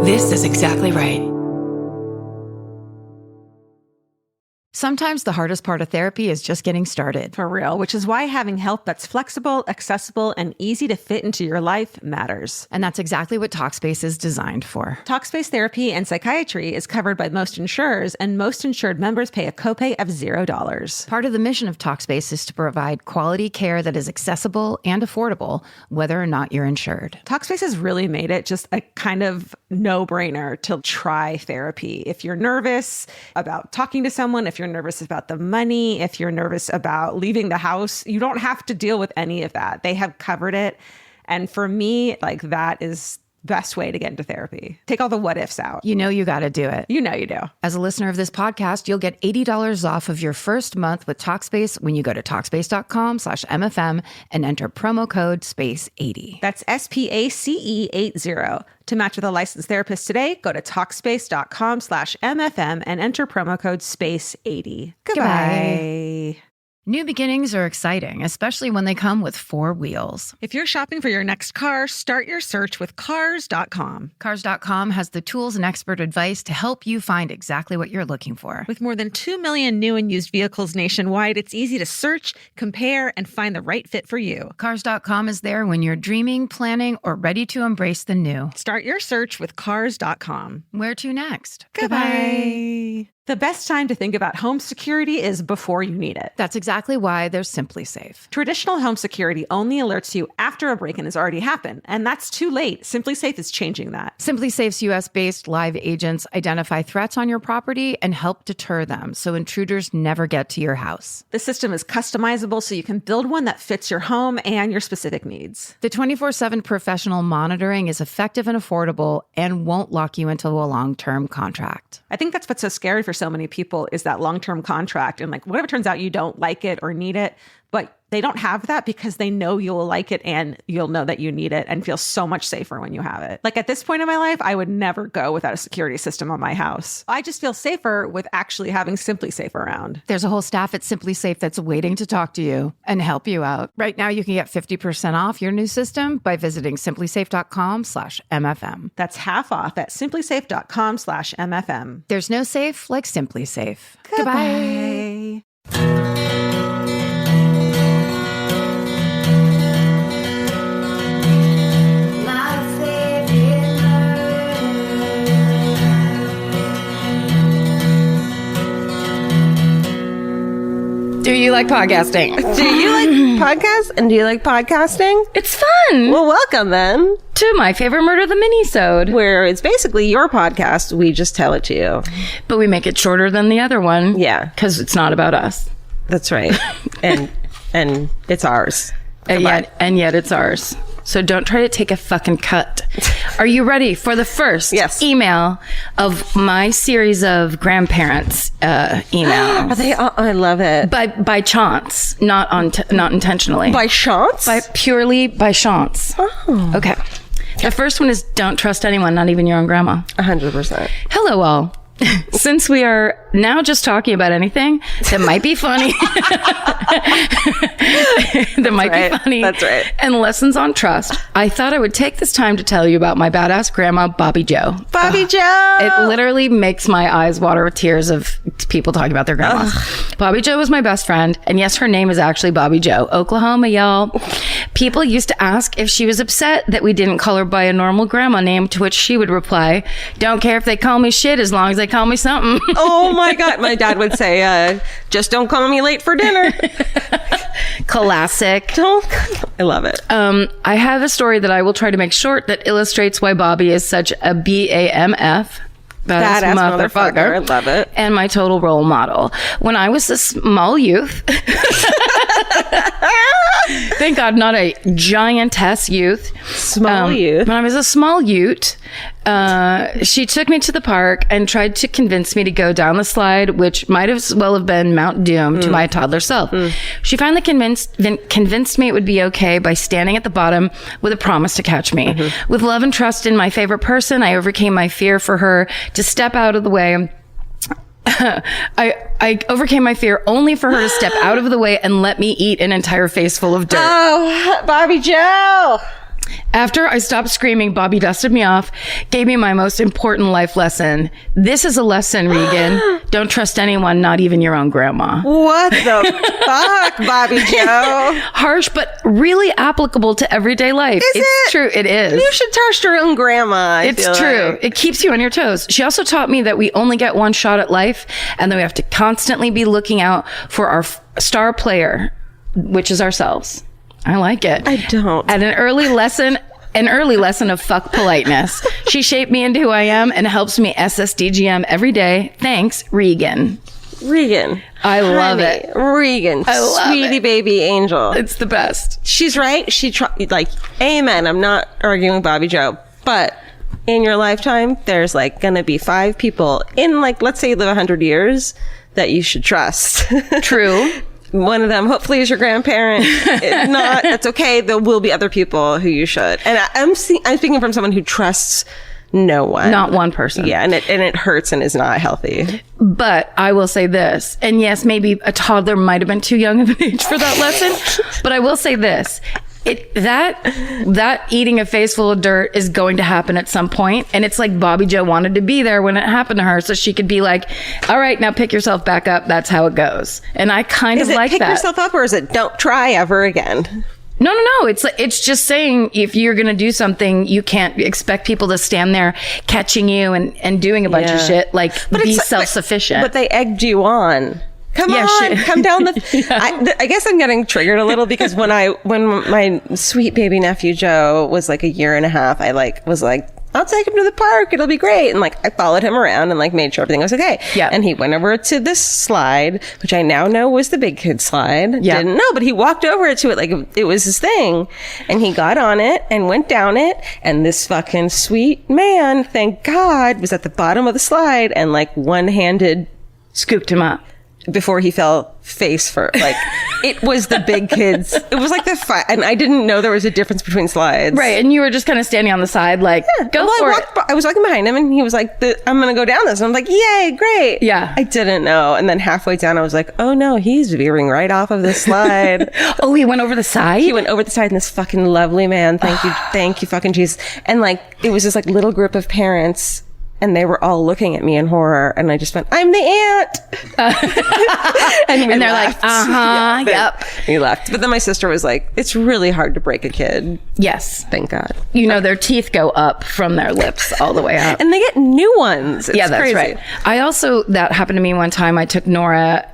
This is exactly right. Sometimes the hardest part of therapy is just getting started. For real, which is why having help that's flexible, accessible, and easy to fit into your life matters. And that's exactly what Talkspace is designed for. Talkspace therapy and psychiatry is covered by most insurers, and most insured members pay a copay of $0. Part of the mission of Talkspace is to provide quality care that is accessible and affordable, whether or not you're insured. Talkspace has really made it just a kind of no-brainer to try therapy. If you're nervous about talking to someone, if you're nervous about the money, if you're nervous about leaving the house, you don't have to deal with any of that. They have covered it. And for me, like, that is the best way to get into therapy. Take all the what ifs out. You know you got to do it. You know you do. As a listener of this podcast, you'll get $80 off of your first month with Talkspace when you go to Talkspace.com/MFM and enter promo code SPACE80. That's SPACE80. To match with a licensed therapist today, go to Talkspace.com/MFM and enter promo code SPACE80. Goodbye. New beginnings are exciting, especially when they come with 4 wheels. If you're shopping for your next car, start your search with Cars.com. Cars.com has the tools and expert advice to help you find exactly what you're looking for. With more than 2 million new and used vehicles nationwide, it's easy to search, compare, and find the right fit for you. Cars.com is there when you're dreaming, planning, or ready to embrace the new. Start your search with Cars.com. Where to next? Goodbye. The best time to think about home security is before you need it. That's exactly why there's Simply Safe. Traditional home security only alerts you after a break-in has already happened, and that's too late. Simply Safe is changing that. Simply Safe's US-based live agents identify threats on your property and help deter them so intruders never get to your house. The system is customizable so you can build one that fits your home and your specific needs. The 24/7 professional monitoring is effective and affordable and won't lock you into a long-term contract. I think that's what's so scary for so many people is that long-term contract. And like, what if it turns out you don't like it or need it, but they don't have that because they know you'll like it and you'll know that you need it and feel so much safer when you have it. Like at this point in my life, I would never go without a security system on my house. I just feel safer with actually having Simply Safe around. There's a whole staff at Simply Safe that's waiting to talk to you and help you out. Right now, you can get 50% off your new system by visiting simplysafe.com/MFM. That's half off at simplysafe.com/MFM. There's no safe like Simply Safe. Goodbye. Do you like podcasting? Do you like podcasts? And do you like podcasting? It's fun. Well, welcome then To my favorite murder, the Minisode. where it's basically your podcast. We just tell it to you. But we make it shorter than the other one. Yeah, Because it's not about us. that's right. and it's ours. And yet it's ours. So don't try to take a fucking cut. Are you ready for the first Yes. email of my series of grandparents emails? Are they? I love it. By chance, not intentionally. By chance? Purely by chance. Oh. Okay. The first one is don't trust anyone, not even your own grandma. 100%. Hello all. Since we are now just talking about anything that might be funny, That's right. and lessons on trust, I thought I would take this time to tell you about my badass grandma, Bobby Joe. Bobby Joe! It literally makes my eyes water with tears of people talking about their grandmas. Bobby Joe was my best friend, and yes, her name is actually Bobby Joe. Oklahoma, y'all. People used to ask if she was upset that we didn't call her by a normal grandma name, to which she would reply, "Don't care if they call me shit as long as they call me something." Oh my God. My dad would say, just don't call me late for dinner. Classic. I love it. I have a story that I will try to make short that illustrates why Bobby is such a BAMF. Badass motherfucker. I love it. And my total role model. When I was a small youth, thank God, not a giantess youth. Small youth. When I was a small youth, she took me to the park and tried to convince me to go down the slide, which might as well have been Mount Doom to my toddler self. She finally convinced me it would be okay by standing at the bottom with a promise to catch me. With love and trust in my favorite person, I overcame my fear for her to step out of the way. I overcame my fear only for her to step out of the way and let me eat an entire face full of dirt. Oh, Bobby Joe. After I stopped screaming, Bobby dusted me off, gave me my most important life lesson. This is a lesson, Regan. Don't trust anyone, not even your own grandma. What the fuck, Bobby Joe? Harsh, but really applicable to everyday life. It's true. It is. You should trust your own grandma. It's true. It keeps you on your toes. She also taught me that we only get one shot at life and that we have to constantly be looking out for our star player, which is ourselves. I like it. I don't. At an early lesson of fuck politeness. She shaped me into who I am and helps me SSDGM every day. Thanks, Regan. Regan. I love it. Regan. I love Sweetie it. baby angel. It's the best. She's right. Amen. I'm not arguing with Bobby Joe, but in your lifetime, there's like going to be 5 people in like, let's say you live 100 years that you should trust. True. One of them, hopefully, is your grandparent. If not, that's okay. There will be other people who you should. And I'm speaking from someone who trusts no one. Not one person. Yeah, and it hurts and is not healthy. But I will say this, and yes, maybe a toddler might have been too young of an age for that lesson, but I will say this. That eating a face full of dirt is going to happen at some point, and it's like Bobby Joe wanted to be there when it happened to her, so she could be like, "All right, now pick yourself back up." That's how it goes, and I kind of like that. Is it pick yourself up, or is it don't try ever again? No. It's just saying if you're going to do something, you can't expect people to stand there catching you and doing a bunch of shit. Like, be self-sufficient. But they egged you on. Come down the. I guess I'm getting triggered a little because when my sweet baby nephew Joe was like a year and a half, I was like, I'll take him to the park. It'll be great. And like, I followed him around and like made sure everything was okay. Yeah. And he went over to this slide, which I now know was the big kid slide. Yeah. Didn't know, but he walked over to it like it was his thing. And he got on it and went down it. And this fucking sweet man, thank God, was at the bottom of the slide and like one-handed scooped him up before he fell face first. Like, it was the big kids. It was like and I didn't know there was a difference between slides. right, and you were just kind of standing on the side like, go for it. I was walking behind him and he was like, I'm gonna go down this, and I'm like, yay, great. Yeah. I didn't know, and then halfway down I was like, oh no, he's veering right off of this slide. Oh, he went over the side? He went over the side, and this fucking lovely man, thank you fucking Jesus. And like, it was this like little group of parents, and they were all looking at me in horror, and I just went, I'm the aunt. and they're like, yep. We left. But then my sister was like, it's really hard to break a kid. Yes. Thank God. You know, their teeth go up from their lips all the way up. And they get new ones. It's that's crazy. right. That happened to me one time. I took Nora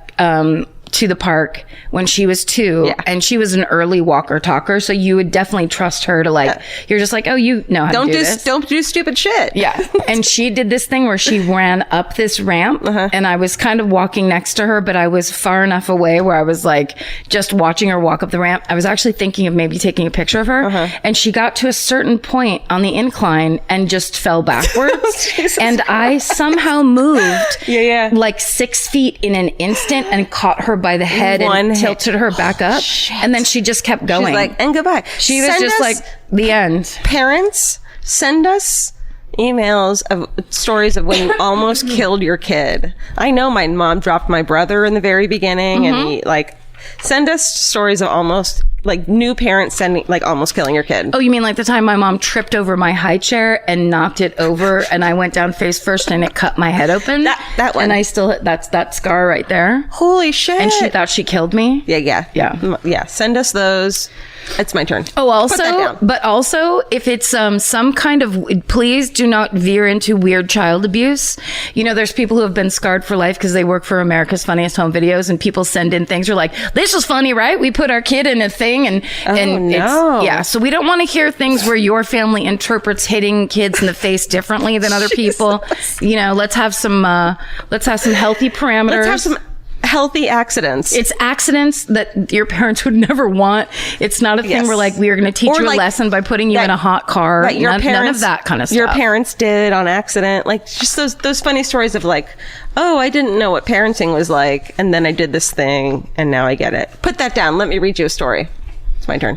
to the park when she was 2, and she was an early walker talker, so you would definitely trust her to like, you're just like, oh, you know how to do this. Don't do stupid shit. Yeah. And she did this thing where she ran up this ramp, and I was kind of walking next to her, but I was far enough away where I was like just watching her walk up the ramp. I was actually thinking of maybe taking a picture of her, and she got to a certain point on the incline and just fell backwards. And I somehow moved like 6 feet in an instant and caught her by the head and tilted her back up. And then she just kept going. She's like, and goodbye. She was just like, the end. Parents, send us emails of stories of when you almost killed your kid. I know my mom dropped my brother in the very beginning, and he like, send us stories of almost, like, new parents almost killing your kid. Oh, you mean like the time my mom tripped over my high chair and knocked it over, and I went down face first and it cut my head open? That one. And I still, that's that scar right there. Holy shit. And she thought she killed me? Yeah. Send us those. It's my turn. Oh, also, if it's some kind of, please do not veer into weird child abuse. You know, there's people who have been scarred for life because they work for America's Funniest Home Videos, and people send in things. You're like, this was funny, right? We put our kid in a thing, and it's, so we don't want to hear things where your family interprets hitting kids in the face differently than other people. You know, let's have some healthy parameters. Let's have some healthy accidents. It's accidents that your parents would never want. It's not a thing where like, we are going to teach you a lesson by putting you in a hot car. None of that kind of stuff. Your parents did on accident. Like, just those funny stories of like, oh, I didn't know what parenting was like, and then I did this thing, and now I get it. Put that down. Let me read you a story. It's my turn.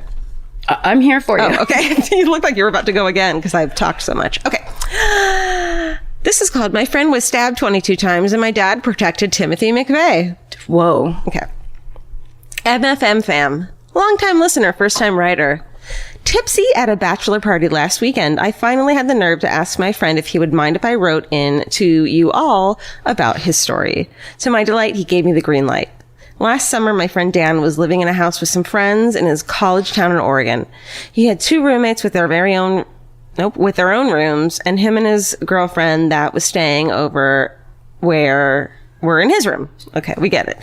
I'm here for you. Oh, okay. You look like you were about to go again because I've talked so much. Okay. This is called My Friend Was Stabbed 22 Times and My Dad Protected Timothy McVeigh. Whoa. Okay. MFM fam. Long-time listener, first-time writer. Tipsy at a bachelor party last weekend, I finally had the nerve to ask my friend if he would mind if I wrote in to you all about his story. To my delight, he gave me the green light. Last summer, my friend Dan was living in a house with some friends in his college town in Oregon. He had 2 roommates with their own rooms, and him and his girlfriend that was staying over were in his room. Okay, we get it.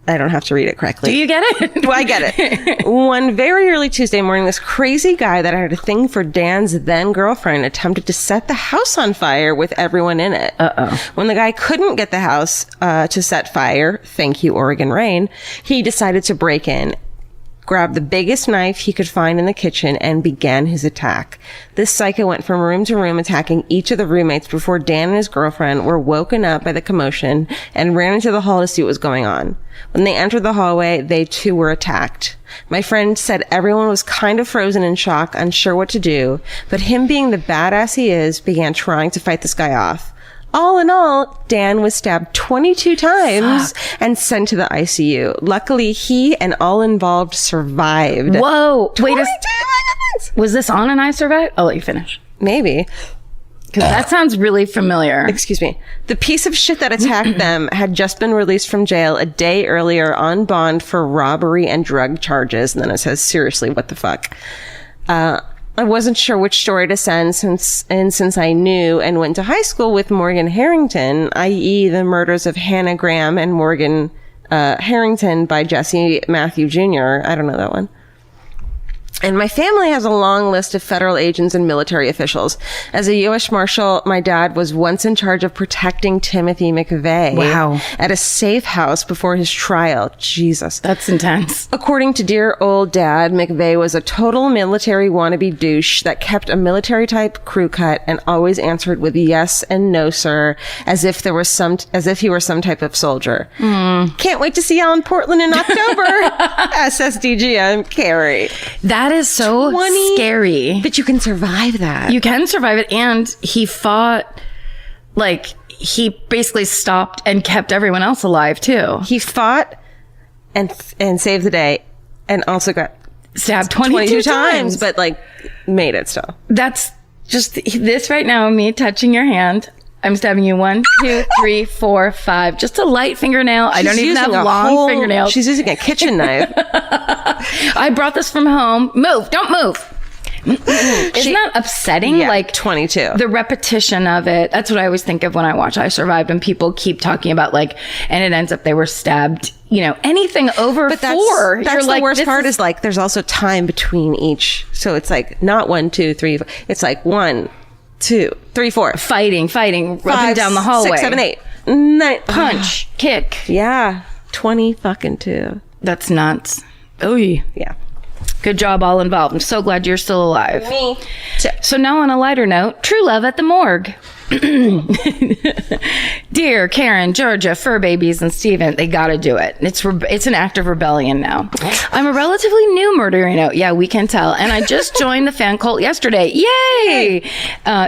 I don't have to read it correctly. Do you get it? Well, I get it. One very early Tuesday morning, this crazy guy that had a thing for Dan's then girlfriend attempted to set the house on fire with everyone in it. When the guy couldn't get the house to set fire, thank you, Oregon rain, he decided to break in, grabbed the biggest knife he could find in the kitchen, and began his attack. This psycho went from room to room attacking each of the roommates before Dan and his girlfriend were woken up by the commotion and ran into the hall to see what was going on. When they entered the hallway, they too were attacked. My friend said everyone was kind of frozen in shock, unsure what to do, but him being the badass he is, began trying to fight this guy off. All in all, Dan was stabbed 22 times and sent to the ICU. Luckily, he and all involved survived. Whoa. Wait, was this on an I Survived? I'll let you finish. Maybe. Because that sounds really familiar. Excuse me. The piece of shit that attacked them had just been released from jail a day earlier on bond for robbery and drug charges. And then it says, seriously, what the fuck? I wasn't sure which story to send since I knew and went to high school with Morgan Harrington, i.e. the murders of Hannah Graham and Morgan Harrington by Jesse Matthew Jr. I don't know that one. And my family has a long list of federal agents and military officials. As a U.S. Marshal, my dad was once in charge of protecting Timothy McVeigh at a safe house before his trial. Jesus. That's intense. According to dear old dad, McVeigh was a total military wannabe douche that kept a military type crew cut and always answered with yes and no, sir, as if he were some type of soldier. Can't wait to see y'all in Portland in October. SSDGM, Carrie. That is so scary. But you can survive that. You can survive it. And he fought, he basically stopped and kept everyone else alive, too. He fought and saved the day and also got stabbed 22 times. But, made it still. That's just this right now, me touching your hand. I'm stabbing you 1, 2, 3, 4, 5. Just a light fingernail. I don't even have long fingernails. She's using a kitchen knife. I brought this from home. Move. Don't move. Isn't that upsetting? Yeah, 22. The repetition of it. That's what I always think of when I watch I Survived, and people keep talking about and it ends up they were stabbed, anything over 4. That's the worst part is there's also time between each. So it's not 1, 2, 3. It's 1, 2, 3, 4. Fighting, rubbing down the hallway. 6, 7, 8, 9. Punch, kick. Yeah. 20 fucking 2. That's nuts. Oh, yeah. Good job, all involved. I'm so glad you're still alive. Me too. So now on a lighter note, true love at the morgue. Dear Karen, Georgia, fur babies, and Steven, they gotta do it. It's an act of rebellion now. I'm a relatively new murdering note. Yeah, we can tell. And I just joined the fan cult yesterday. Yay!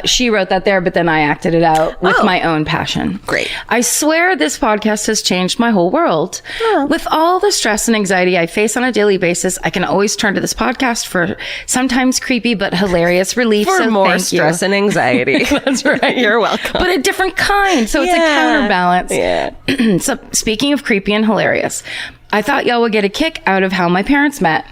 She wrote that there, but then I acted it out with my own passion. Great. I swear this podcast has changed my whole world. With all the stress and anxiety I face on a daily basis, I can always turn to this podcast for sometimes creepy but hilarious relief. For more stress and anxiety. That's right. You're welcome. But a different kind. So it's a counterbalance. Yeah. So speaking of creepy and hilarious, I thought y'all would get a kick out of how my parents met.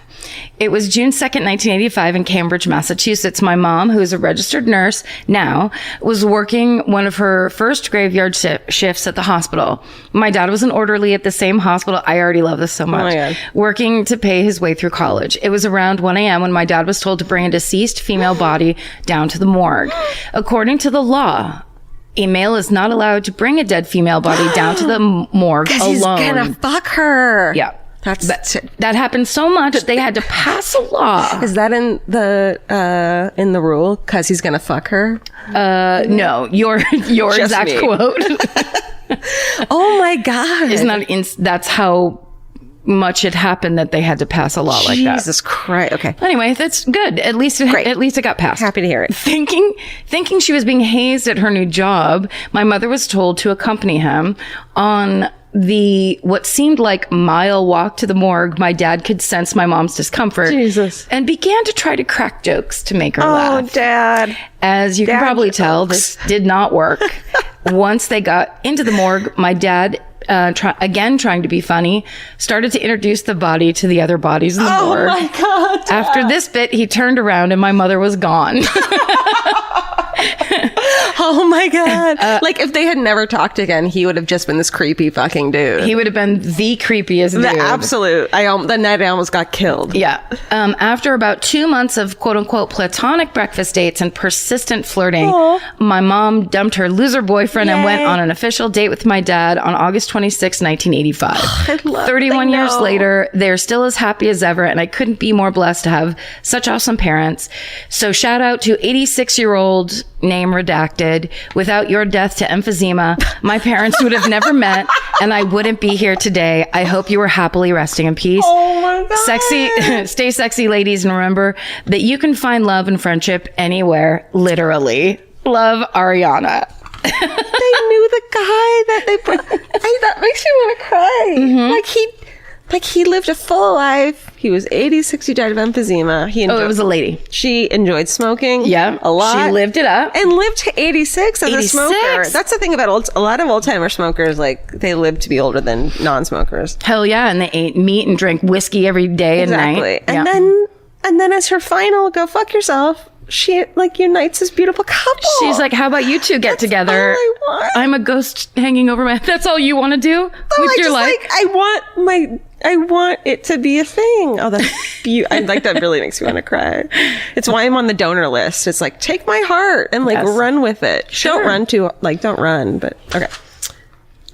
It was June 2nd, 1985 in Cambridge, Massachusetts. My mom, who is a registered nurse now, was working one of her first graveyard shifts at the hospital. My dad was an orderly at the same hospital. I already love this so much. Oh my God. Working to pay his way through college. It was around 1 a.m. when my dad was told to bring a deceased female body down to the morgue. According to the law, a male is not allowed to bring a dead female body down to the morgue alone. He's gonna fuck her. Yeah. That happened so much that they had to pass a law. Is that in the rule? Because he's gonna fuck her? No, your exact quote. Oh my God! Isn't that that's how much it happened that they had to pass a law like that? Jesus Christ! Okay. Anyway, that's good. At least it got passed. Happy to hear it. Thinking she was being hazed at her new job, my mother was told to accompany him on the what seemed like mile walk to the morgue, my dad could sense my mom's discomfort. Jesus. And began to try to crack jokes to make her laugh. Oh, Dad. As you can probably tell, this did not work. Once they got into the morgue, my dad, trying to be funny, started to introduce the body to the other bodies in the morgue. Oh, my God. Dad. After this bit, he turned around and my mother was gone. Oh my God. Like if they had never talked again, he would have just been this creepy fucking dude. He would have been the creepiest dude. The absolute. The night I almost got killed. Yeah. After about 2 months of quote unquote platonic breakfast dates and persistent flirting, my mom dumped her loser boyfriend and went on an official date with my dad on August 26, 1985. 31 years later, they're still as happy as ever, and I couldn't be more blessed to have such awesome parents. So shout out to 86-year-old name redacted. Without your death to emphysema, my parents would have never met, and I wouldn't be here today. I hope you were happily resting in peace. Oh my God. Stay sexy, ladies, and remember that you can find love and friendship anywhere, literally. Love, Ariana. They knew the guy that they brought. That makes me want to cry. Mm-hmm. Like he lived a full life. He was 86. He died of emphysema. It was a lady. She enjoyed smoking. Yeah, a lot. She lived it up and lived to 86 as a smoker. That's the thing about a lot of old timer smokers. Like they live to be older than non-smokers. Hell yeah, and they ate meat and drank whiskey every day and night. And then as her final, go fuck yourself. She unites this beautiful couple. She's like, how about you two get together? All I want. I'm a ghost hanging over my. That's all you want to do with your life? I want it to be a thing. Oh, that's beautiful. That really makes me want to cry. It's why I'm on the donor list. It's like, take my heart and run with it. Sure. Don't run, but okay.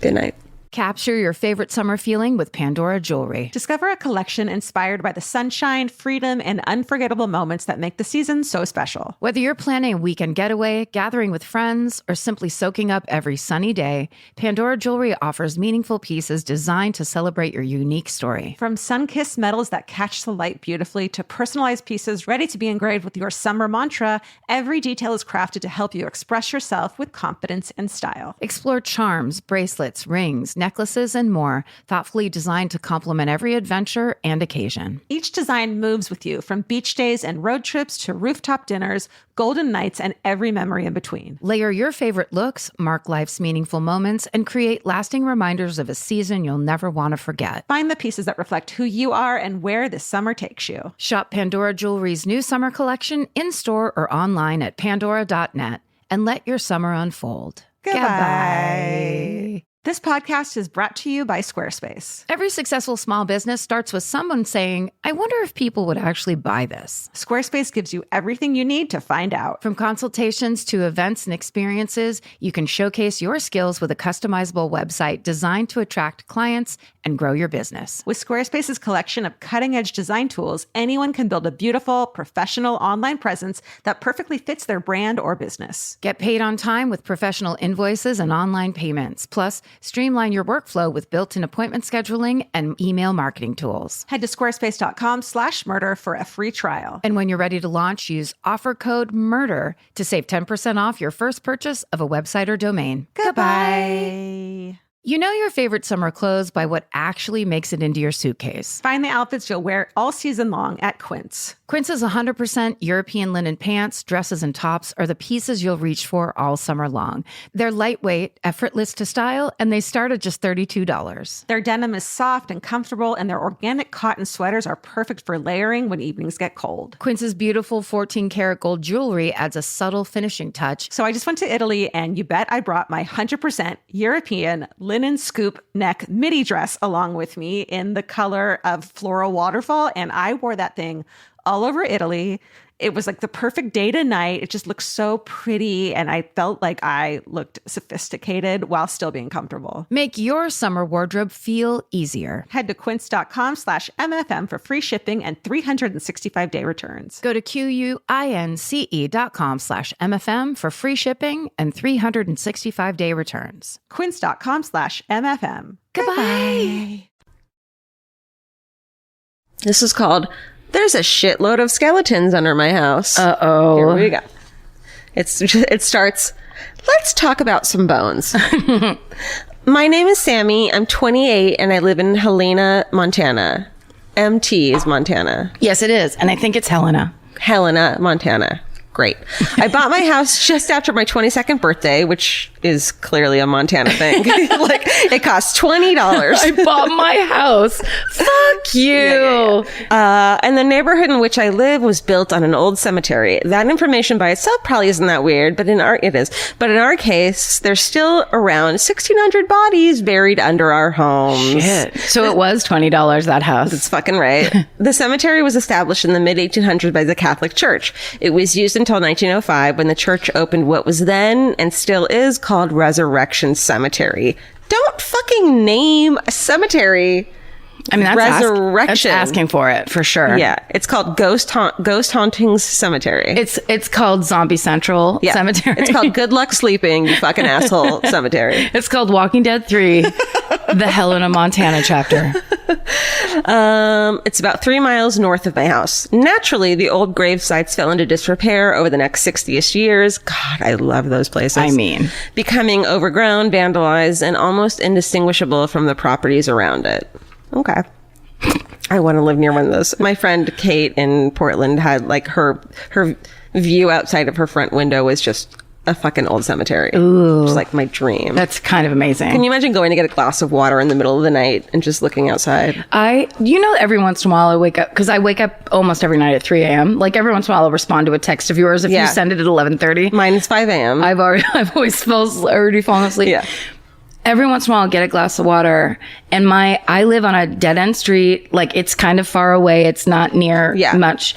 Good night. Capture your favorite summer feeling with Pandora Jewelry. Discover a collection inspired by the sunshine, freedom, and unforgettable moments that make the season so special. Whether you're planning a weekend getaway, gathering with friends, or simply soaking up every sunny day, Pandora Jewelry offers meaningful pieces designed to celebrate your unique story. From sun-kissed metals that catch the light beautifully to personalized pieces ready to be engraved with your summer mantra, every detail is crafted to help you express yourself with confidence and style. Explore charms, bracelets, rings, necklaces, and more, thoughtfully designed to complement every adventure and occasion. Each design moves with you, from beach days and road trips to rooftop dinners, golden nights, and every memory in between. Layer your favorite looks, mark life's meaningful moments, and create lasting reminders of a season you'll never want to forget. Find the pieces that reflect who you are and where this summer takes you. Shop Pandora Jewelry's new summer collection in-store or online at pandora.net and let your summer unfold. Goodbye. This podcast is brought to you by Squarespace. Every successful small business starts with someone saying, I wonder if people would actually buy this. Squarespace gives you everything you need to find out. From consultations to events and experiences, you can showcase your skills with a customizable website designed to attract clients and grow your business. With Squarespace's collection of cutting-edge design tools, anyone can build a beautiful, professional online presence that perfectly fits their brand or business. Get paid on time with professional invoices and online payments. Plus, streamline your workflow with built-in appointment scheduling and email marketing tools. Head to squarespace.com/murder for a free trial. And when you're ready to launch, use offer code MURDER to save 10% off your first purchase of a website or domain. Goodbye. You know your favorite summer clothes by what actually makes it into your suitcase. Find the outfits you'll wear all season long at Quince. Quince's 100% European linen pants, dresses, and tops are the pieces you'll reach for all summer long. They're lightweight, effortless to style, and they start at just $32. Their denim is soft and comfortable, and their organic cotton sweaters are perfect for layering when evenings get cold. Quince's beautiful 14-karat gold jewelry adds a subtle finishing touch. So I just went to Italy, and you bet I brought my 100% European linen scoop neck midi dress along with me in the color of floral waterfall, and I wore that thing all over Italy. It was like the perfect day to night. It just looked so pretty, and I felt like I looked sophisticated while still being comfortable. Make your summer wardrobe feel easier. Head to quince.com/MFM for free shipping and 365-day returns. Go to QUINCE.com/MFM for free shipping and 365-day returns. Quince.com/MFM. Goodbye. This is called There's a Shitload of Skeletons Under My House. Uh-oh. Here we go. It starts, let's talk about some bones. My name is Sammy. I'm 28 and I live in Helena, Montana. MT is Montana. Yes, it is. And I think it's Helena. Helena, Montana. Great. I bought my house just after my 22nd birthday, which is clearly a Montana thing. Like, it costs $20. I bought my house. Fuck you. And the neighborhood in which I live was built on an old cemetery. That information by itself probably isn't that weird, but it is. But in our case, there's still around 1,600 bodies buried under our homes. Shit. So it was $20, that house. That's fucking right. The cemetery was established in the mid-1800s by the Catholic Church. It was used until 1905 when the church opened what was then and still is called Resurrection Cemetery. Don't fucking name a cemetery. I mean, that's Resurrection. That's asking for it, for sure. Yeah, it's called Ghost Hauntings Cemetery. It's called Zombie Central Cemetery. It's called Good Luck Sleeping, you fucking asshole cemetery. It's called Walking Dead 3, the Helena, Montana chapter. It's about 3 miles north of my house. Naturally, the old grave sites fell into disrepair over the next 60-ish years. God, I love those places. I mean, becoming overgrown, vandalized, and almost indistinguishable from the properties around it. Okay. I want to live near one of those. My friend Kate in Portland had like her view outside of her front window was just a fucking old cemetery. Ooh. It's like my dream. That's kind of amazing. Can you imagine going to get a glass of water in the middle of the night and just looking outside? Every once in a while I wake up, because I wake up almost every night at 3 a.m. Like every once in a while I'll respond to a text of yours if you send it at 11:30. Mine is 5 a.m. I've always already fallen asleep. Yeah. Every once in a while I'll get a glass of water, and I live on a dead end street. Like it's kind of far away. It's not near much.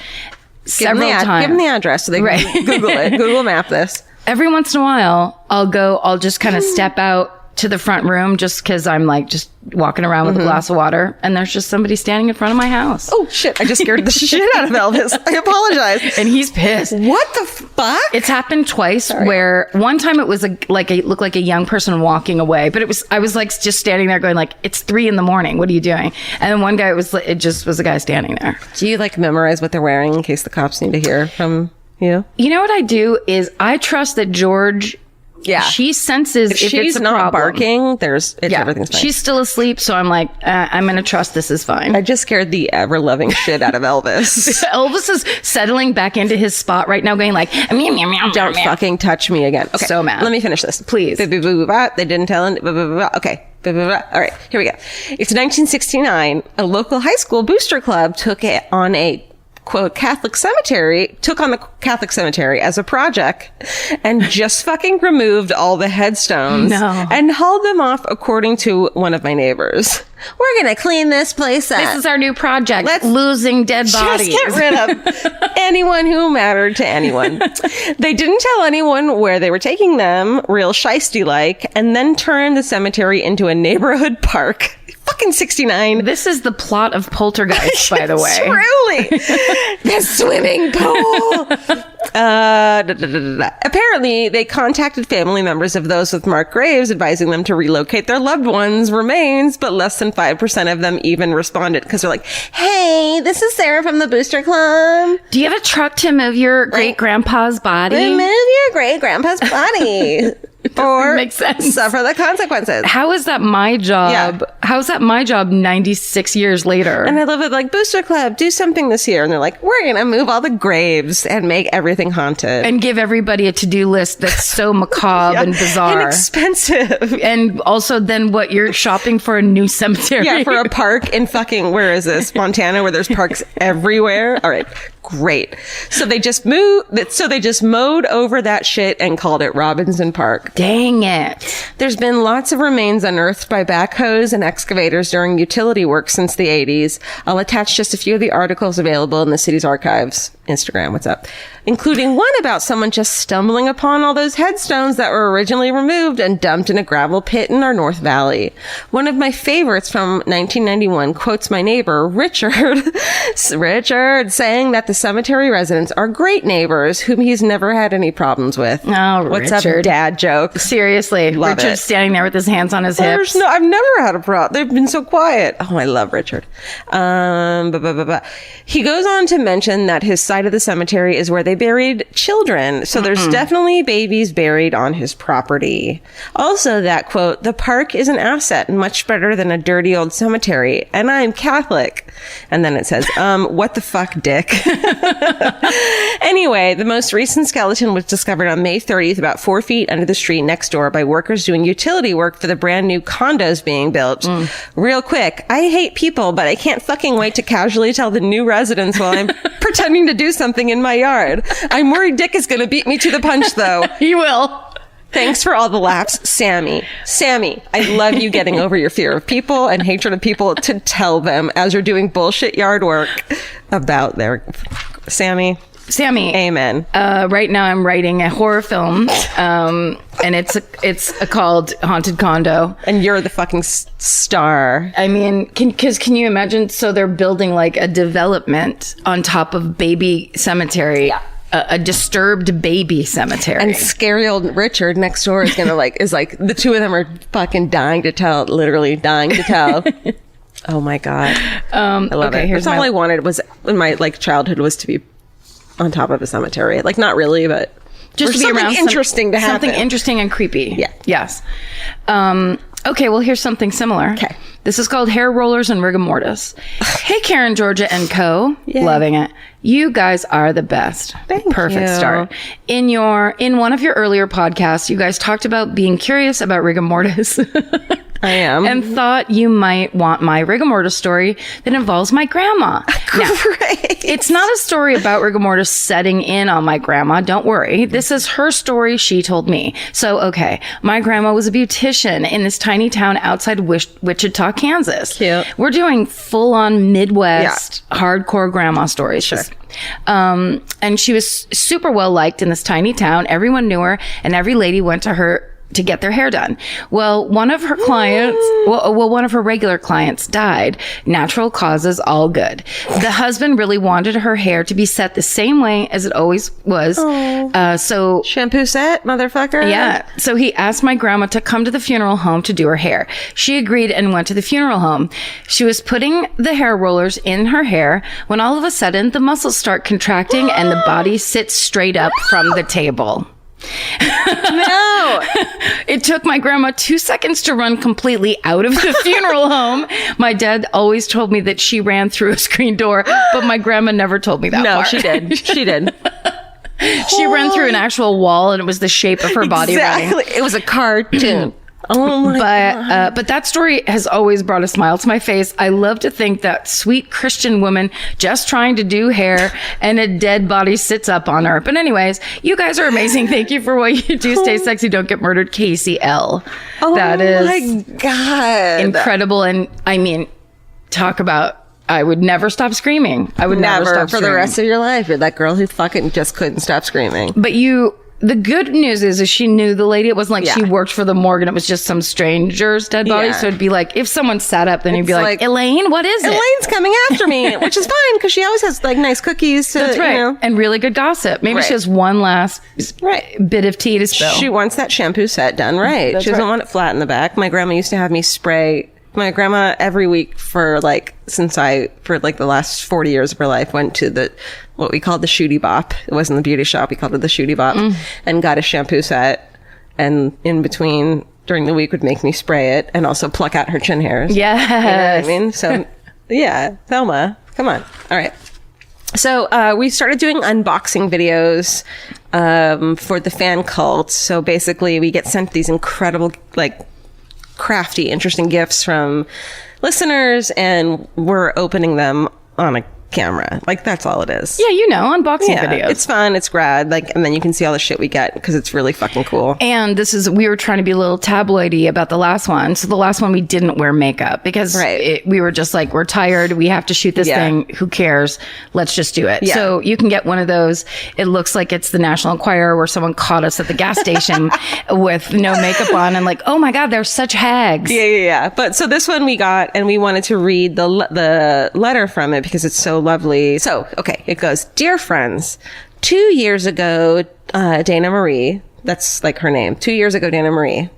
Several times. Give them the address so they can Google it. Google map this. Every once in a while, I'll just kind of step out to the front room just because I'm like just walking around with a glass of water, and there's just somebody standing in front of my house. Oh shit, I just scared the shit out of Elvis. I apologize. And he's pissed. What the fuck? It's happened twice. Where one time it was it looked like a young person walking away, but I was like just standing there going like, it's 3 a.m. What are you doing? And then one guy it just was a guy standing there. Do you like memorize what they're wearing in case the cops need to hear from you? You know what I do is I trust that George. Yeah, she senses if she's it's a not problem. barking. Everything's fine. She's still asleep, so I'm like, I'm gonna trust this is fine. I just scared the ever-loving shit out of Elvis. Elvis is settling back into his spot right now, going like, meow, meow, meow, don't fucking touch me again. Okay, so mad. Let me finish this, please. They didn't tell him. Okay. All right, here we go. It's 1969. A local high school booster club took on the Catholic cemetery as a project and just fucking removed all the headstones and hauled them off, according to one of my neighbors. We're going to clean this place up. This is our new project. Losing dead bodies. Just get rid of anyone who mattered to anyone. They didn't tell anyone where they were taking them, real shiesty-like, and then turned the cemetery into a neighborhood park. Fucking 69. This is the plot of Poltergeist, by the way. Truly. The swimming pool. Apparently, they contacted family members of those with marked graves, advising them to relocate their loved ones' remains, but less than 5% of them even responded because they're like, hey, this is Sarah from the Booster Club. Do you have a truck to move your great-grandpa's body? Remove your great-grandpa's body. Or makes sense. Suffer the consequences. How is that my job? Yeah. How is that my job 96 years later? And I love it, like, Booster Club, do something this year. And they're like, we're going to move all the graves and make everything haunted. And give everybody a to-do list that's so macabre and bizarre. And expensive. And also then what, you're shopping for a new cemetery? Yeah, for a park in fucking, where is this? Montana, where there's parks everywhere. All right. Great. So they just mowed over that shit and called it Robinson Park. Dang it. There's been lots of remains unearthed by backhoes and excavators during utility work since the 80s. I'll attach just a few of the articles available in the city's archives. Instagram, what's up? Including one about someone just stumbling upon all those headstones that were originally removed and dumped in a gravel pit in our North Valley. One of my favorites from 1991 quotes my neighbor, Richard, saying that the cemetery residents are great neighbors whom he's never had any problems with. Oh, what's Richard. up, dad joke? Seriously, love Richard's it. Standing there with his hands on his hips. I've never had a problem. They've been so quiet. Oh, I love Richard. He goes on to mention that his side of the cemetery is where they buried children. So there's definitely babies buried on his property. Also, that quote, "The park is an asset and much better than a dirty old cemetery. And I'm Catholic." And then it says, what the fuck, dick? Anyway, the most recent skeleton was discovered on May 30th, about 4 feet under the street next door by workers doing utility work for the brand new condos being built. Real quick, I hate people, but I can't fucking wait to casually tell the new residents while I'm pretending to do something in my yard. I'm worried Dick is going to beat me to the punch, though. He will. Thanks for all the laughs, Sammy. Sammy, I love you getting over your fear of people and hatred of people to tell them as you're doing bullshit yard work about their... Sammy, amen. Right now I'm writing a horror film, and it's called Haunted Condo. And you're the fucking star. I mean, can you imagine? So they're building like a development on top of baby cemetery. Yeah. A disturbed baby cemetery. And scary old Richard next door is gonna is the two of them are fucking dying to tell, literally dying to tell. Oh my God. I love it. That's all I wanted was in my childhood was to be on top of a cemetery. Like, not really, but just to be something around interesting to happen. Something interesting and creepy. Yeah. Yes. Okay, well, here's something similar. Okay. This is called Hair Rollers and Rigor Mortis. Hey, Karen, Georgia, and co. Yay. Loving it. You guys are the best. Perfect start. In one of your earlier podcasts, you guys talked about being curious about rigor mortis. I am. And thought you might want my rigor mortis story that involves my grandma. Now, Great. It's not a story about rigor mortis setting in on my grandma. Don't worry. This is her story she told me. So, okay. My grandma was a beautician in this tiny town outside Wichita, Kansas. Cute. We're doing full-on Midwest hardcore grandma stories. Sure. And she was super well liked in this tiny town. Everyone knew her, and every lady went to her to get their hair done. Well, one of her clients, one of her regular clients died. Natural causes, all good. The husband really wanted her hair to be set the same way as it always was. So shampoo set, motherfucker. Yeah. So he asked my grandma to come to the funeral home to do her hair. She agreed and went to the funeral home. She was putting the hair rollers in her hair when all of a sudden the muscles start contracting and the body sits straight up from the table. No. It took my grandma 2 seconds to run completely out of the funeral home. My dad always told me that she ran through a screen door, but my grandma never told me that part. No, she did. She did. She ran through an actual wall, and it was the shape of her body running. It was a cartoon. Oh my God. But that story has always brought a smile to my face. I love to think that sweet Christian woman just trying to do hair and a dead body sits up on her. But anyways, you guys are amazing. Thank you for what you do. Stay sexy. Don't get murdered. Casey L. That is my God. Incredible. And I mean, talk about, I would never stop screaming. I would never stop for screaming. the rest of your life. You're that girl who fucking just couldn't stop screaming. But the good news is she knew the lady. It wasn't like she worked for the morgue and it was just some stranger's dead body. So it'd be like, if someone sat up, then you'd be like, Elaine, what is it? Elaine's coming after me, which is fine because she always has nice cookies. That's right. And really good gossip. Maybe she has one last bit of tea to spill. She wants that shampoo set done right. She doesn't want it flat in the back. My grandma used to have me spray. My grandma every week for the last 40 years of her life went to what we called the Shooty Bop. It wasn't the beauty shop. We called it the Shooty Bop and got a shampoo set. And in between during the week would make me spray it and also pluck out her chin hairs. Yes. You know what I mean? So yeah, Thelma, come on. All right. So we started doing unboxing videos for the fan cult. So basically we get sent these incredible crafty, interesting gifts from listeners, and we're opening them on a camera. That's all it is. Yeah, unboxing videos. It's fun. It's grad. And then you can see all the shit we get because it's really fucking cool. And we were trying to be a little tabloidy about the last one. So the last one we didn't wear makeup because we were just like, we're tired. We have to shoot this thing. Who cares? Let's just do it. Yeah. So you can get one of those. It looks like it's the National Enquirer where someone caught us at the gas station with no makeup on and oh my God, they're such hags. Yeah. But so this one we got and we wanted to read the letter from it because it's so lovely. So, okay, it goes, "Dear friends, 2 years ago, Dana Marie," that's her name. 2 years ago, Dana Marie.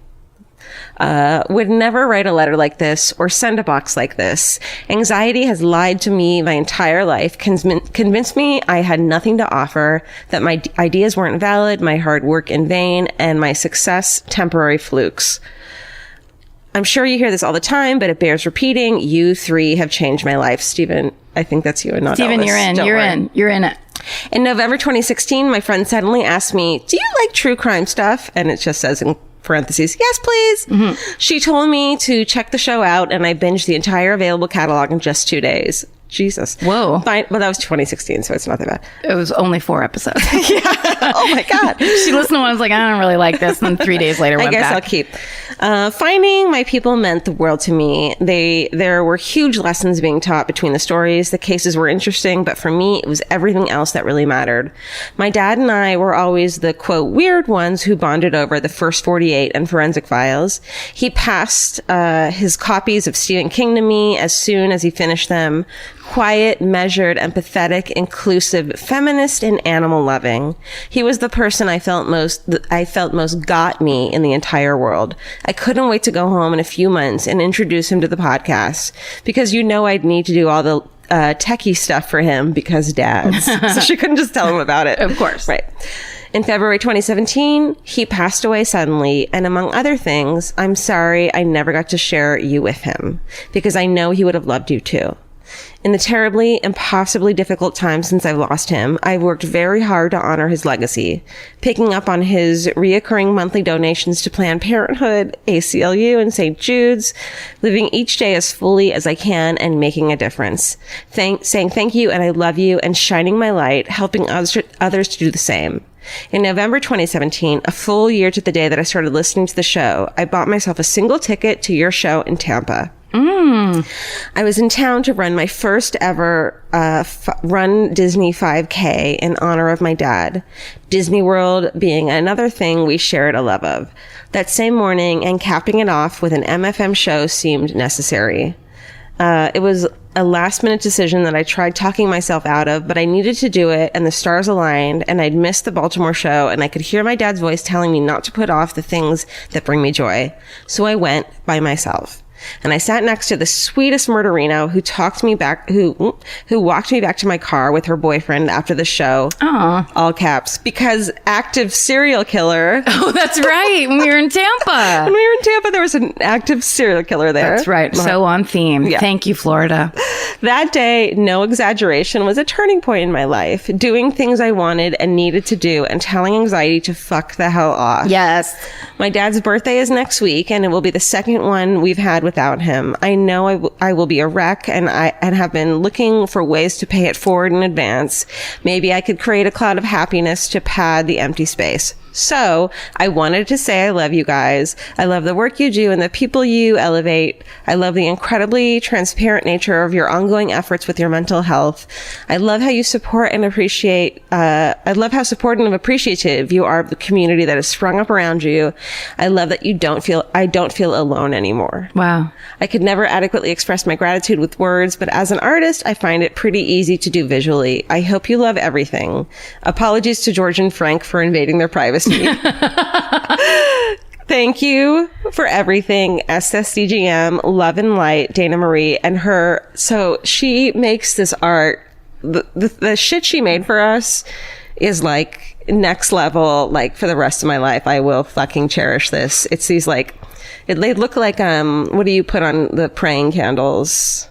would never write a letter like this or send a box like this. Anxiety has lied to me my entire life, convinced me I had nothing to offer, that my ideas weren't valid, my hard work in vain, and my success temporary flukes. I'm sure you hear this all the time, but it bears repeating. You three have changed my life. Stephen, I think that's you and not Stephen, Elvis. you're in it. In November 2016, my friend suddenly asked me, do you like true crime stuff? And it just says in parentheses, yes, please. Mm-hmm. She told me to check the show out, and I binged the entire available catalog in just 2 days. Jesus. Whoa. Fine. Well, that was 2016, so it's not that bad. It was only 4 episodes. Yeah. Oh my God. She listened to one, was like, I don't really like this. And then 3 days later, I went guess back. I'll keep. Finding my people meant the world to me. There were huge lessons being taught between the stories. The cases were interesting, but for me, it was everything else that really mattered. My dad and I were always the, quote, weird ones who bonded over the First 48 and Forensic Files. He passed his copies of Stephen King to me as soon as he finished them. Quiet, measured, empathetic, inclusive, feminist, and animal loving. He was the person I felt most got me in the entire world. I couldn't wait to go home in a few months and introduce him to the podcast, because I'd need to do all the techie stuff for him because dads. So she couldn't just tell him about it. Of course. Right. In February 2017, he passed away suddenly, and among other things, I'm sorry I never got to share you with him, because I know he would have loved you too. In the terribly, impossibly difficult time since I've lost him, I've worked very hard to honor his legacy, picking up on his reoccurring monthly donations to Planned Parenthood, ACLU, and St. Jude's, living each day as fully as I can and making a difference. Saying thank you and I love you, and shining my light, helping others to do the same. In November 2017, a full year to the day that I started listening to the show, I bought myself a single ticket to your show in Tampa. I was in town to run my first ever Run Disney 5K in honor of my dad, Disney World being another thing we shared a love of. That same morning, and capping it off with an MFM show seemed necessary. It was a last-minute decision that I tried talking myself out of, but I needed to do it, and the stars aligned, and I'd missed the Baltimore show, and I could hear my dad's voice telling me not to put off the things that bring me joy. So I went by myself. And I sat next to the sweetest murderino who walked me back to my car with her boyfriend after the show. Aww. All caps. Because active serial killer. Oh, that's right. When we were in Tampa. When we were in Tampa, there was an active serial killer there. That's right. So on theme. Yeah. Thank you, Florida. That day, no exaggeration, was a turning point in my life. Doing things I wanted and needed to do, and telling anxiety to fuck the hell off. Yes. My dad's birthday is next week, and it will be the second one we've had without him. I know I will be a wreck, and have been looking for ways to pay it forward in advance. Maybe I could create a cloud of happiness to pad the empty space. So I wanted to say I love you guys. I love the work you do and the people you elevate. I love the incredibly transparent nature of your ongoing efforts with your mental health. I love how you support and appreciate, I love how supportive and appreciative you are of the community that has sprung up around you. I love that I don't feel alone anymore. Wow. I could never adequately express my gratitude with words, but as an artist, I find it pretty easy to do visually. I hope you love everything. Apologies to George and Frank for invading their privacy. Thank you for everything. SSDGM, Love and Light, Dana Marie, and her. So she makes this art. The shit she made for us is like next level. Like for the rest of my life, I will fucking cherish this. It's these like, they look like, what do you put on the praying candles?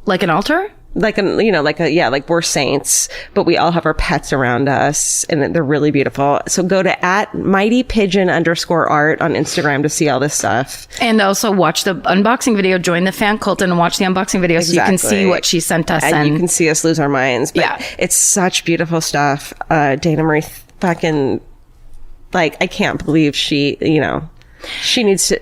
Like an altar? Like we're saints, but we all have our pets around us, and they're really beautiful. So go to @mightypigeon_art on Instagram to see all this stuff. And also watch the unboxing video, join the fan cult and watch the unboxing video. Exactly. So you can see what she sent us. And you can see us lose our minds. But yeah. It's such beautiful stuff. Dana Marie fucking, like, I can't believe she,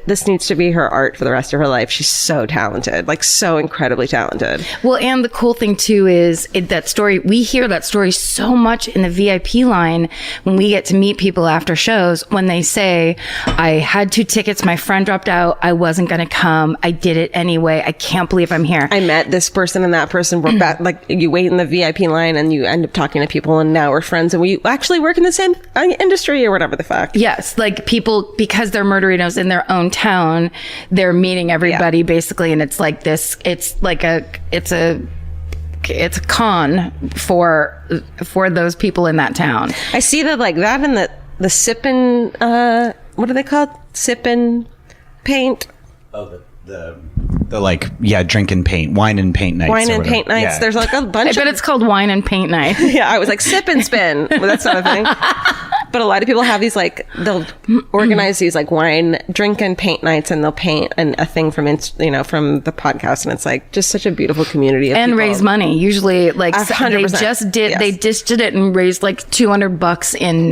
this needs to be her art for the rest of her life. She's so talented, like so incredibly talented. Well, and the cool thing too is that story, we hear that story so much in the VIP line when we get to meet people after shows, when they say, I had 2 tickets, my friend dropped out, I wasn't going to come, I did it anyway, I can't believe I'm here. I met this person and that person, we're back, like you wait in the VIP line and you end up talking to people, and now we're friends and we actually work in the same industry or whatever the fuck. Yes, like people, because they're murder margaritas in their own town. They're meeting everybody basically, and it's like this. It's a con for those people in that town. I see that like that and the sippin', what are they called? Sippin' paint. Oh, the like, drink and paint, wine and paint nights. Wine and paint nights. Yeah. There's like a bunch I bet it's called wine and paint night. Yeah, I was like sip and spin. Well, that's not a thing. But a lot of people have these like, they'll organize these like wine, drink and paint nights, and they'll paint a thing from, from the podcast. And it's like just such a beautiful community of and people. raise money. Usually like 100%. they just did it and raised like $200 in,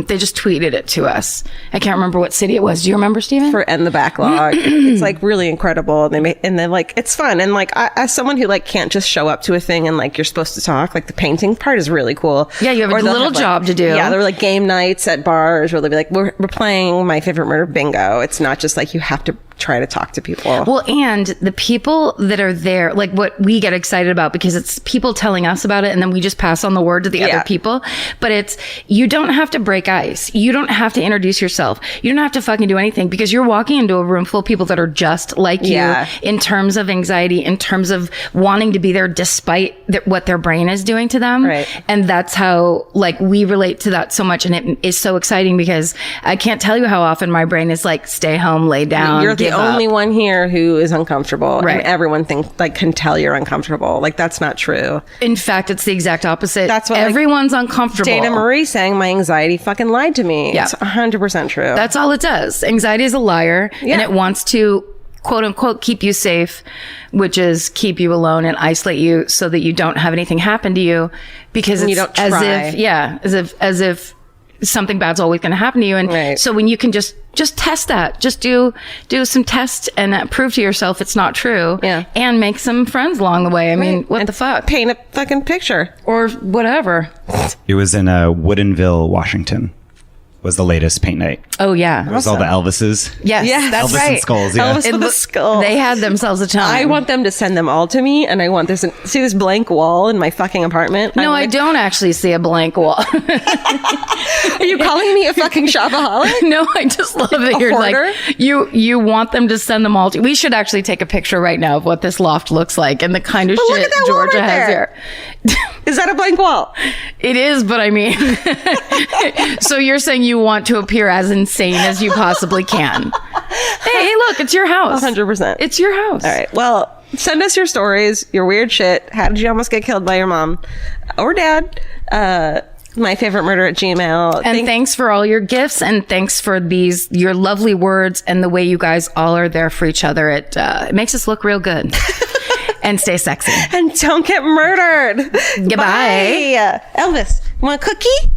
they just tweeted it to us. I can't remember what city it was. Do you remember, Steven? For End the Backlog. It's like really incredible. And then like, it's fun. And like, as someone who like can't just show up to a thing and like you're supposed to talk, like the painting part is really cool. Yeah, you have a Or they'll little job to do. Yeah, they're like game nights at bars where they'll be like, we're playing My Favorite Murder bingo. It's not just like you have to try to talk to people. Well, and the people that are there, like what we get excited about because it's people telling us about it and then we just pass on the word to the other people. But it's, you don't have to break ice. You don't have to introduce yourself. You don't have to fucking do anything because you're walking into a room full of people that are just like you in terms of anxiety, in terms of wanting to be there despite what their brain is doing to them. Right. And that's how like we relate to that so much. And it is so exciting because I can't tell you how often my brain is like, stay home, lay down. You're the only one here who is uncomfortable. Right. And everyone can tell you're uncomfortable. Like that's not true. In fact, it's the exact opposite. That's what everyone's uncomfortable. Dana Marie saying my anxiety fucking lied to me. Yeah. It's 100% true. That's all it does. Anxiety is a liar and it wants to quote unquote keep you safe, which is keep you alone and isolate you so that you don't have anything happen to you because it's you don't try. as if something bad's always going to happen to you. And so when you can just test that, just do some tests and prove to yourself it's not true and make some friends along the way. I mean, what the fuck? Paint a fucking picture. Or whatever. It was in Woodinville, Washington. Was the latest paint night. Oh, yeah. It was all the Elvises. Yes, that's Elvis right. and skulls, yeah. Elvis with a skull. They had themselves a time. I want them to send them all to me, and I want see this blank wall in my fucking apartment. No, I don't actually see a blank wall. Are you calling me a fucking shopaholic? No, I just love that you're hoarder? like, you want them to send them all to. We should actually take a picture right now of what this loft looks like and the kind of But look shit at that wall Georgia right has there. here. Is that a blank wall? It is, but I mean, so you're saying you want to appear as insane as you possibly can. Hey, look, it's your house. 100%. It's your house. All right. Well, send us your stories, your weird shit. How did you almost get killed by your mom or dad? My favorite murder at Gmail. And thanks for all your gifts and thanks for your lovely words and the way you guys all are there for each other. It makes us look real good. And stay sexy. And don't get murdered. Goodbye. Bye. Elvis, want a cookie?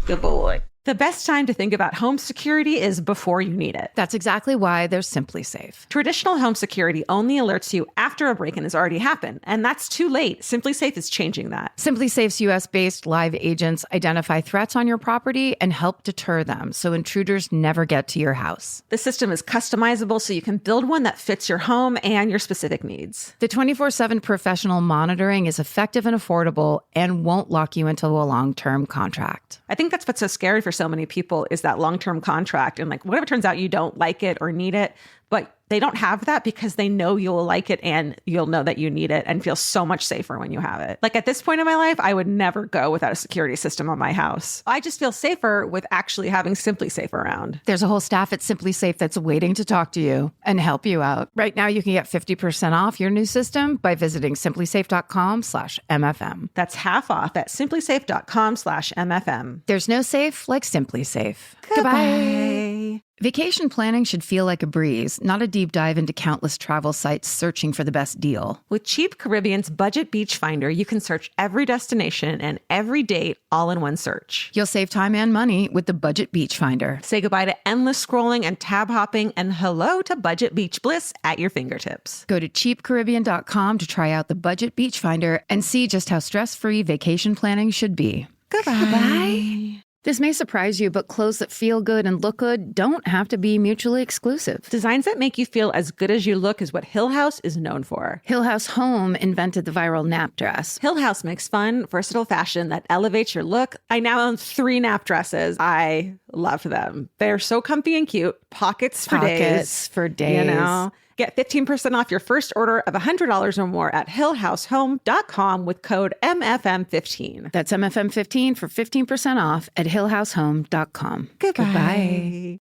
Good boy. The best time to think about home security is before you need it. That's exactly why they're Simply Safe. Traditional home security only alerts you after a break-in has already happened, and that's too late. Simply Safe is changing that. Simply Safe's US-based live agents identify threats on your property and help deter them so intruders never get to your house. The system is customizable so you can build one that fits your home and your specific needs. The 24/7 professional monitoring is effective and affordable and won't lock you into a long-term contract. I think that's what's so scary for so many people is that long-term contract. And like, what if it turns out you don't like it or need it, but they don't have that because they know you'll like it and you'll know that you need it and feel so much safer when you have it. Like at this point in my life, I would never go without a security system on my house. I just feel safer with actually having Simply Safe around. There's a whole staff at Simply Safe that's waiting to talk to you and help you out. Right now, you can get 50% off your new system by visiting simplysafe.com/MFM. That's half off at simplysafe.com/MFM. There's no safe like Simply Safe. Goodbye. Vacation planning should feel like a breeze, not a deep dive into countless travel sites searching for the best deal. With Cheap Caribbean's Budget Beach Finder, you can search every destination and every date all in one search. You'll save time and money with the Budget Beach Finder. Say goodbye to endless scrolling and tab hopping and hello to Budget Beach Bliss at your fingertips. Go to cheapcaribbean.com to try out the Budget Beach Finder and see just how stress-free vacation planning should be. Goodbye. This may surprise you, but clothes that feel good and look good don't have to be mutually exclusive. Designs that make you feel as good as you look is what Hill House is known for. Hill House Home invented the viral nap dress. Hill House makes fun, versatile fashion that elevates your look. I now own 3 nap dresses. I love them. They're so comfy and cute. Pockets for days. You know? Get 15% off your first order of $100 or more at hillhousehome.com with code MFM15. That's MFM15 for 15% off at hillhousehome.com. Goodbye.